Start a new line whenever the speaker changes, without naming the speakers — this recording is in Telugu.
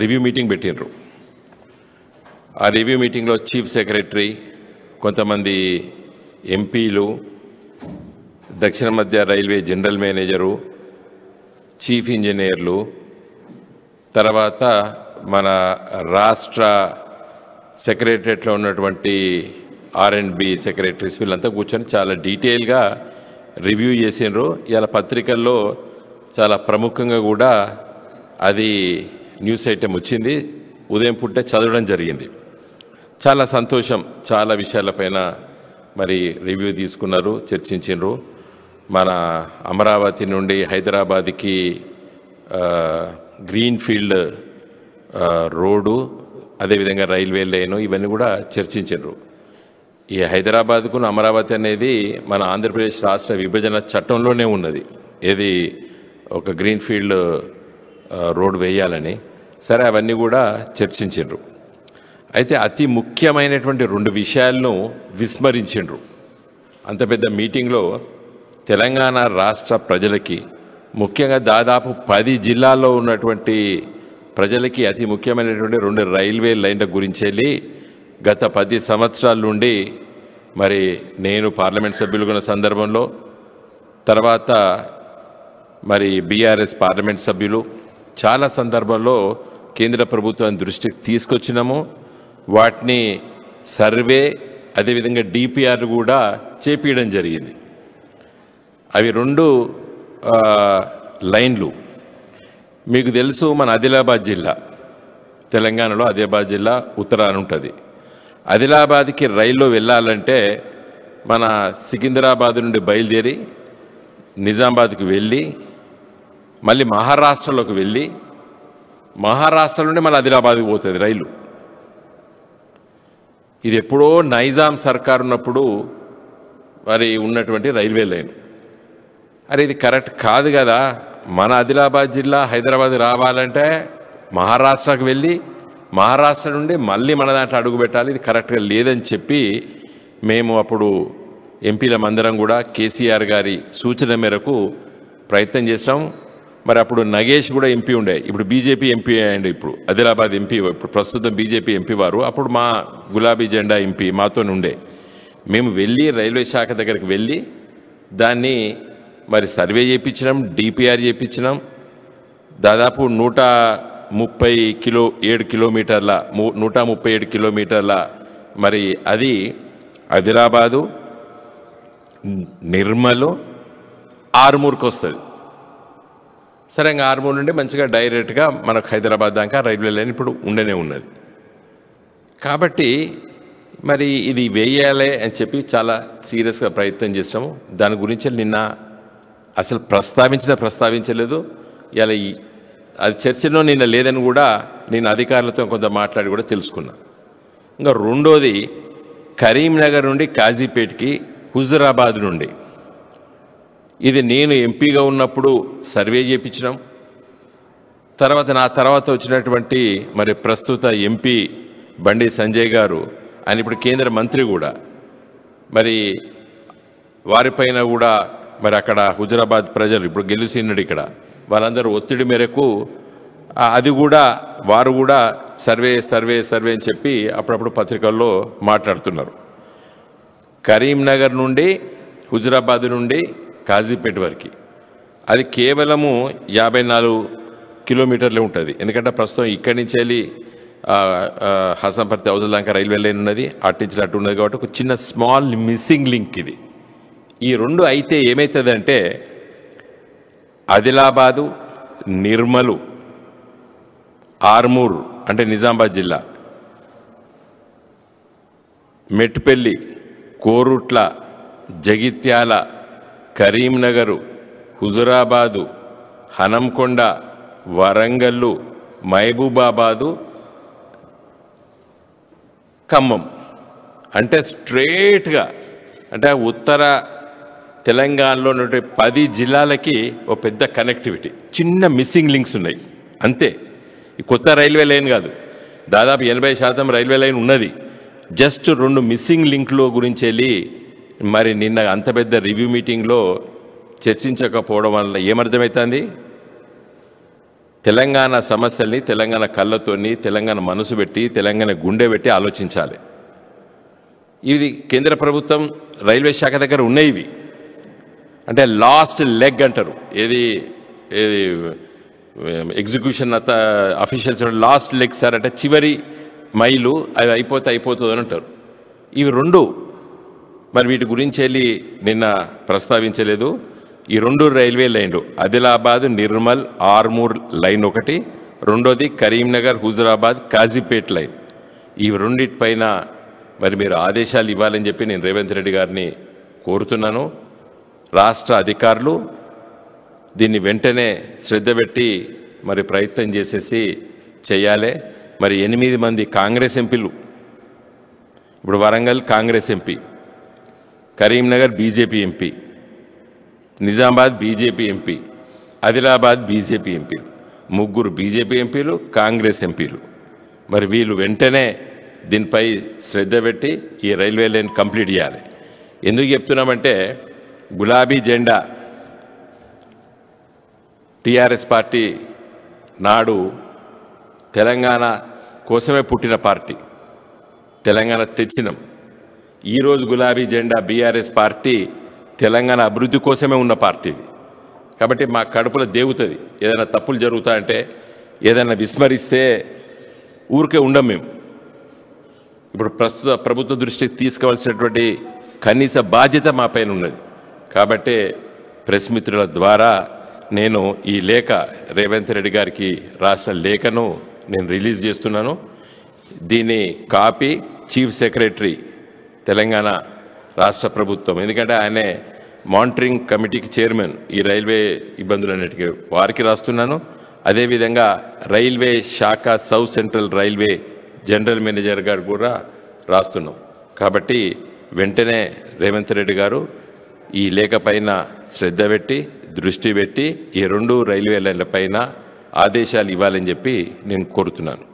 రివ్యూ మీటింగ్ పెట్టినరు. ఆ రివ్యూ మీటింగ్లో చీఫ్ సెక్రటరీ, కొంతమంది ఎంపీలు, దక్షిణ మధ్య రైల్వే జనరల్ మేనేజరు, చీఫ్ ఇంజనీర్లు, తర్వాత మన రాష్ట్ర సెక్రటరియట్లో ఉన్నటువంటి R&B సెక్రటరీస్ వీళ్ళంతా కూర్చొని చాలా డీటెయిల్గా రివ్యూ చేసినారు. ఇలా పత్రికల్లో చాలా ప్రముఖంగా కూడా అది న్యూస్ ఐటెం వచ్చింది. ఉదయం పూటే చదవడం జరిగింది. చాలా సంతోషం. చాలా విషయాలపైన మరి రివ్యూ తీసుకున్నారు, చర్చించారు. మన అమరావతి నుండి హైదరాబాద్కి గ్రీన్ ఫీల్డ్ రోడ్డు, అదేవిధంగా రైల్వే లైను, ఇవన్నీ కూడా చర్చించారు. ఈ హైదరాబాద్కు అమరావతి అనేది మన ఆంధ్రప్రదేశ్ రాష్ట్ర విభజన చట్టంలోనే ఉన్నది. ఏది ఒక గ్రీన్ ఫీల్డ్ రోడ్ వేయాలని. సరే, అవన్నీ కూడా చర్చించారు. అయితే అతి ముఖ్యమైనటువంటి 2 విషయాలను విస్మరించిండ్రు. అంత పెద్ద మీటింగ్లో తెలంగాణ రాష్ట్ర ప్రజలకి, ముఖ్యంగా దాదాపు 10 జిల్లాల్లో ఉన్నటువంటి ప్రజలకి అతి ముఖ్యమైనటువంటి 2 రైల్వే లైన్ల గురించి వెళ్ళి గత 10 సంవత్సరాల నుండి మరి నేను పార్లమెంట్ సభ్యులుగా ఉన్న సందర్భంలో, తర్వాత మరి బీఆర్ఎస్ పార్లమెంట్ సభ్యులు చాలా సందర్భాల్లో కేంద్ర ప్రభుత్వాన్ని దృష్టికి తీసుకొచ్చినాము. వాటిని సర్వే, అదేవిధంగా DPR కూడా చేపించడం జరిగింది. అవి 2 లైన్లు. మీకు తెలుసు, మన ఆదిలాబాద్ జిల్లా, తెలంగాణలో ఆదిలాబాద్ జిల్లా ఉత్తరాన ఉంటుంది. ఆదిలాబాద్కి రైల్లో వెళ్ళాలంటే మన సికింద్రాబాద్ నుండి బయలుదేరి నిజామాబాద్కి వెళ్ళి మళ్ళీ మహారాష్ట్రలోకి వెళ్ళి మహారాష్ట్ర నుండి మళ్ళీ ఆదిలాబాద్కి పోతుంది రైలు. ఇది ఎప్పుడో నైజాం సర్కార్ ఉన్నప్పుడు మరి ఉన్నటువంటి రైల్వే లైన్. అరే, ఇది కరెక్ట్ కాదు కదా. మన ఆదిలాబాద్ జిల్లా హైదరాబాద్ రావాలంటే మహారాష్ట్రకు వెళ్ళి మహారాష్ట్ర నుండి మళ్ళీ మన దాంట్లో అడుగు పెట్టాలి. ఇది కరెక్ట్గా లేదని చెప్పి మేము అప్పుడు ఎంపీలమందరం కూడా కేసీఆర్ గారి సూచన మేరకు ప్రయత్నం చేసాం. మరి అప్పుడు నగేష్ కూడా ఎంపీ ఉండే, ఇప్పుడు బీజేపీ ఎంపీ అయ్యండి. ఇప్పుడు ఆదిలాబాద్ ఎంపీ, ఇప్పుడు ప్రస్తుతం బీజేపీ ఎంపీ వారు. అప్పుడు మా గులాబీ జెండా ఎంపీ మాతో ఉండే. మేము వెళ్ళి రైల్వే శాఖ దగ్గరికి వెళ్ళి దాన్ని మరి సర్వే చేయించినాం, DPR చేయించినాం. దాదాపు 137 కిలోమీటర్ల మరి అది ఆదిలాబాదు, నిర్మలు, ఆర్మూర్కి వస్తుంది. సరే, ఇంకా ఆర్మూర్ నుండి మంచిగా డైరెక్ట్గా మనకు హైదరాబాద్ దాకా రైల్వే లైన్ ఇప్పుడు ఉండనే ఉన్నది. కాబట్టి మరి ఇది వేయాలి అని చెప్పి చాలా సీరియస్గా ప్రయత్నం చేసినాము. దాని గురించి నిన్న అసలు ప్రస్తావించలేదు. ఇలా అది చర్చలో నిన్న లేదని కూడా నేను అధికారులతో కొంత మాట్లాడి కూడా తెలుసుకున్నా. ఇంకా రెండోది, కరీంనగర్ నుండి కాజీపేట్కి, హుజురాబాద్ నుండి, ఇది నేను ఎంపీగా ఉన్నప్పుడు సర్వే చేయించినాం. నా తర్వాత వచ్చినటువంటి మరి ప్రస్తుత ఎంపీ బండి సంజయ్ గారు, ఆయన ఇప్పుడు కేంద్ర మంత్రి కూడా, మరి వారిపైన కూడా మరి అక్కడ హుజురాబాద్ ప్రజలు ఇప్పుడు గెలిచినాడు ఇక్కడ, వాళ్ళందరూ ఒత్తిడి మేరకు అది కూడా వారు కూడా సర్వే అని చెప్పి అప్పుడప్పుడు పత్రికల్లో మాట్లాడుతున్నారు. కరీంనగర్ నుండి హుజురాబాద్ నుండి కాజీపేట వరకు అది కేవలము 54 కిలోమీటర్లే ఉంటుంది. ఎందుకంటే ప్రస్తుతం ఇక్కడి నుంచి వెళ్ళి హసన్పర్తి అవతల దాకా రైల్వే లైన్ ఉన్నది, అట్టించి అటు ఉన్నది. కాబట్టి ఒక చిన్న స్మాల్ మిస్సింగ్ లింక్ ఇది. ఈ 2 అయితే ఏమవుతుందంటే ఆదిలాబాదు, నిర్మలు, ఆర్మూర్ అంటే నిజామాబాద్ జిల్లా, మెట్పల్లి, కోరుట్ల, జగిత్యాల, కరీంనగరు, హుజురాబాదు, హనంకొండ, వరంగల్లు, మహబూబాబాదు, ఖమ్మం అంటే స్ట్రేట్గా అంటే ఉత్తర తెలంగాణలో ఉన్నటువంటి 10 జిల్లాలకి ఒక పెద్ద కనెక్టివిటీ. చిన్న మిస్సింగ్ లింక్స్ ఉన్నాయి అంతే. ఈ కొత్త రైల్వే లైన్ కాదు, దాదాపు 80% రైల్వే లైన్ ఉన్నది. జస్ట్ 2 మిస్సింగ్ లింక్లో గురించి వెళ్ళి మరి నిన్న అంత పెద్ద రివ్యూ మీటింగ్లో చర్చించకపోవడం వల్ల ఏమర్థమవుతుంది? తెలంగాణ సమస్యల్ని తెలంగాణ కళ్ళతోని, తెలంగాణ మనసు పెట్టి, తెలంగాణ గుండె పెట్టి ఆలోచించాలి. ఇది కేంద్ర ప్రభుత్వం రైల్వే శాఖ దగ్గర ఉన్నాయి. ఇవి అంటే లాస్ట్ లెగ్ అంటారు. ఏది ఏది execution officials last leg sir అంటే చివరి మైలు, అవి అయిపోతుంది అని అంటారు. ఇవి రెండు మరి వీటి గురించి వెళ్ళి నిన్న ప్రస్తావించలేదు. ఈ రెండు రైల్వే లైన్లు ఆదిలాబాద్ నిర్మల్ ఆర్మూర్ లైన్ ఒకటి, రెండోది కరీంనగర్ హుజురాబాద్ కాజీపేట్ లైన్. ఈ రెండింటిపైన మరి మీరు ఆదేశాలు ఇవ్వాలని చెప్పి నేను రేవంత్ రెడ్డి గారిని కోరుతున్నాను. రాష్ట్ర అధికారులు దీన్ని వెంటనే శ్రద్ధ పెట్టి మరి ప్రయత్నం చేసేసి చేయాలి. మరి 8 మంది కాంగ్రెస్ ఎంపీలు, ఇప్పుడు Warangal Congress MP, Karimnagar BJP MP, Nizamabad BJP MP, Adilabad BJP ఎంపీలు, 3 బీజేపీ ఎంపీలు, కాంగ్రెస్ ఎంపీలు. మరి వీళ్ళు వెంటనే దీనిపై శ్రద్ధ పెట్టి ఈ రైల్వే లైన్ కంప్లీట్ చేయాలి. ఎందుకు చెప్తున్నామంటే గులాబీ జెండా టీఆర్ఎస్ పార్టీ నాడు తెలంగాణ కోసమే పుట్టిన పార్టీ, తెలంగాణ తెచ్చినాం. ఈరోజు గులాబీ జెండా బీఆర్ఎస్ పార్టీ తెలంగాణ అభివృద్ధి కోసమే ఉన్న పార్టీ. కాబట్టి మా కడుపులో దేవుతుంది. ఏదైనా తప్పులు జరుగుతాయంటే, ఏదైనా విస్మరిస్తే ఊరికే ఉండం మేము. ఇప్పుడు ప్రస్తుత ప్రభుత్వ దృష్టికి తీసుకోవాల్సినటువంటి కనీస బాధ్యత మా పైన ఉన్నది. కాబట్టి ప్రెస్ మిత్రుల ద్వారా నేను ఈ లేఖ రేవంత్ రెడ్డి గారికి రాసిన లేఖను నేను రిలీజ్ చేస్తున్నాను. దీని కాపీ చీఫ్ సెక్రటరీ తెలంగాణ రాష్ట్ర ప్రభుత్వం, ఎందుకంటే ఆయనే మానిటరింగ్ కమిటీకి చైర్మన్ ఈ రైల్వే ఇబ్బందులన్నిటికీ, వారికి రాస్తున్నాను. అదేవిధంగా రైల్వే శాఖ south central railway general manager గారు కూడా రాస్తున్నాం. కాబట్టి వెంటనే రేవంత్ రెడ్డి గారు ఈ లేఖ పైన శ్రద్ధ పెట్టి, దృష్టి పెట్టి ఈ 2 రైల్వే లైన్ల పైన ఆదేశాలు ఇవ్వాలని చెప్పి నేను కోరుతున్నాను.